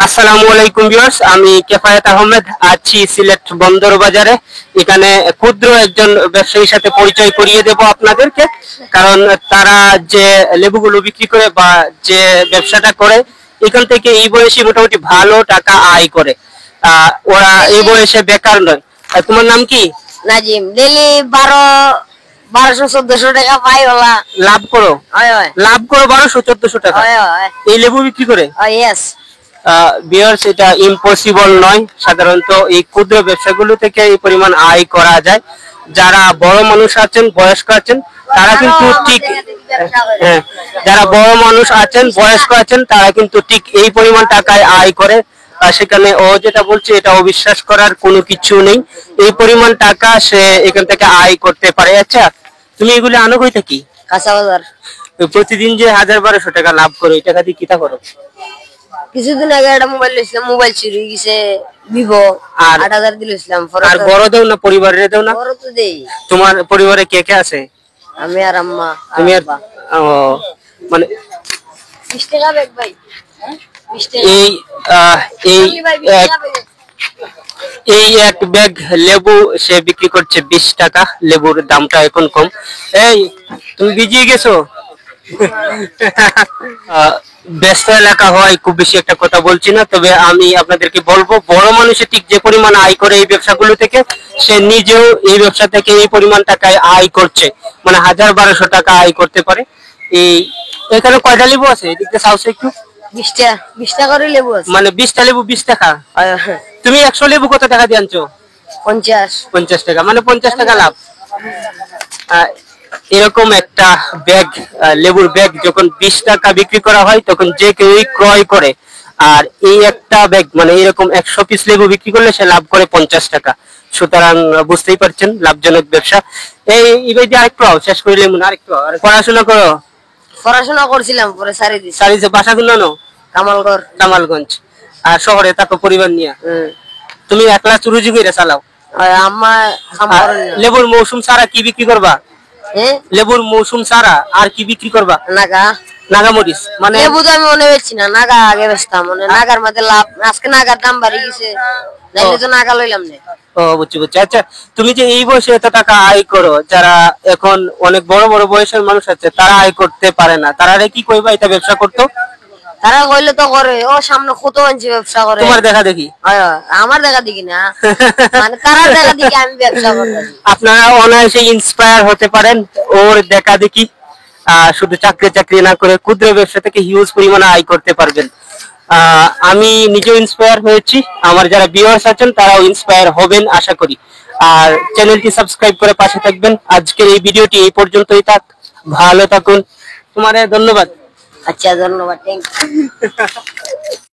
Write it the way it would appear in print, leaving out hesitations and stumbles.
আসসালামু আলাইকুম ভিউয়ার্স, আমি কেফায়েত আহমেদ আছি সিলেট বন্দর বাজারে। এখানে ক্ষুদ্র একজন ব্যবসায়ীর সাথে পরিচয় করিয়ে দেব আপনাদেরকে, কারণ তারা যে লেবুগুলো বিক্রি করে বা যে ব্যবসাটা করে এখান থেকে এই বয়সে মোটামুটি ভালো টাকা আয় করে। ওরা এই বয়সে বেকার নয়। তোমার নাম কি? নাজিম। ডেলি 1200-1400 টাকা পাই ওলা। লাভ করো? লাভ করো 1200-1400 টাকা এই লেবু বিক্রি করে? ইয়েস। ভিউয়ার্স, এটা ইম্পসিবল নয়। সাধারণত এই ক্ষুদ্র ব্যবসাগুলো থেকে এই পরিমাণ আয় করা যায়। যারা বড় মানুষ আছেন, বয়স্ক আছেন, তারা কিন্তু ঠিক যারা বড় মানুষ আছেন, বয়স্ক আছেন, তারা কিন্তু ঠিক এই পরিমাণ টাকায় আয় করে। সেখানে ও যেটা বলছে এটা অবিশ্বাস করার কোনো কিছু নেই। এই পরিমাণ টাকা সে এখান থেকে আয় করতে পারে। আচ্ছা, তুমি এগুলো আনো কই থাকি? কাঁচা বাজার। প্রতিদিন যে 1000-1200 টাকা লাভ করো, এই টাকা দিয়ে কিটা করো? কিছুদিন আগে একটা মোবাইল লইছিলাম, মোবাইল চুরি গেছে, ভিভো। আর 8000 দিলাম। আর বড় দাও না পরিবারে দাও না? বড় তো দেই। তোমার পরিবারে কে কে আছে? আমি আর আম্মা। তুমি আর ও, মানে 20 টাকা ব্যাগ ভাই। 20 টাকা। এই এক ব্যাগ লেবু সে বিক্রি করছে 20 টাকা। লেবুর দামটা এখন কম। এই, তুমি ভিজিয়ে গেছো? ব্যস্ত এলাকা হয়, খুব বেশি একটা কথা বলছি না, তবে আমি আপনাদেরকে বলবো বড় মানুষের ঠিক যে পরিমাণ আয় করে এই ব্যবসাগুলো থেকে, সে নিজেও এই ব্যবসা থেকে এই পরিমাণ টাকায় আয় করছে, মানে 1000-1200 টাকা আয় করতে পারে। এই এখানে কয়টা লেবু আছে? এদিকে সাউসে একটু 20 টাকা। 20 টাকা করে লেবু আছে। মানে 20টা লেবু 20 টাকা। তুমি 100 লেবু কত টাকা দিয়ে আনছো? 50 টাকা, মানে 50 টাকা লাভ। এরকম একটা ব্যাগ, লেবুর ব্যাগ যখন 20 টাকা বিক্রি করা হয়, তখন যে কেউই ক্রয় করে। আর এই একটা ব্যাগ মানে এরকম 100 পিস লেবু বিক্রি করলে সে লাভ করে 50 টাকা। সুতরাং বুঝতেই পারছেন, লাভজনক ব্যবসা। এই এবার দিয়ে আরেকটু শেষ করে লেবু না, আরেকটু। আর পড়াশোনা করো? পড়াশোনা করছিলাম, পরে সারি দিছি। সারিছে বাসা গুলো? কামালগঞ্জ। আর শহরে থাকো পরিবার নিয়ে? তুমি একলা চুরুজি করে চালাও? আম্মা লেবুর মৌসুম ছাড়া কি বিক্রি করবা? লেবুর মৌসুম ছাড়া আর কি বিক্রি করবা? নাগামরিচ। মানে লেবু তো আমি মনে বেচছি না, নাগা আগে বেচতাম। মানে নাগার মধ্যে লাভ। আজকে নাগার দাম বাড়ি গেছে, নাইলে তো নাগা লইলাম না। ও, বুঝছি। আচ্ছা, তুমি যে এই বয়সে এত টাকা আয় করো, যারা এখন অনেক বড় বড় বয়সের মানুষ আছে তারা আয় করতে পারে না, তারা কি কইবা এটা ব্যবসা করতো? তারা কইলে তো করে। ও সামনে কত মানুষ ব্যবসা করে। তোমার দেখা দেখি? আমার দেখা দেখি না, মানে তারা দেখা দেখি আমি ব্যবসা করতেছি। আপনারা অনায়াসে ইন্সপায়ার হতে পারেন ওর দেখা দেখি। শুধু চাকরি না করে ক্ষুদ্র ব্যবসা থেকে হিউজ পরিমাণে আয় করতে পারবেন। আমি নিজেও ইন্সপায়ার হয়েছি, আমার যারা ভিউয়ার্স আছেন তারাও ইন্সপায়ার হবেন আশা করি। আর চ্যানেলটি সাবস্ক্রাইব করে পাশে থাকবেন। আজকের এই ভিডিওটি এই পর্যন্তই থাক। ভালো থাকুন। তোমার ধন্যবাদ। আচ্ছা, ধন্যবাদ। Thank you.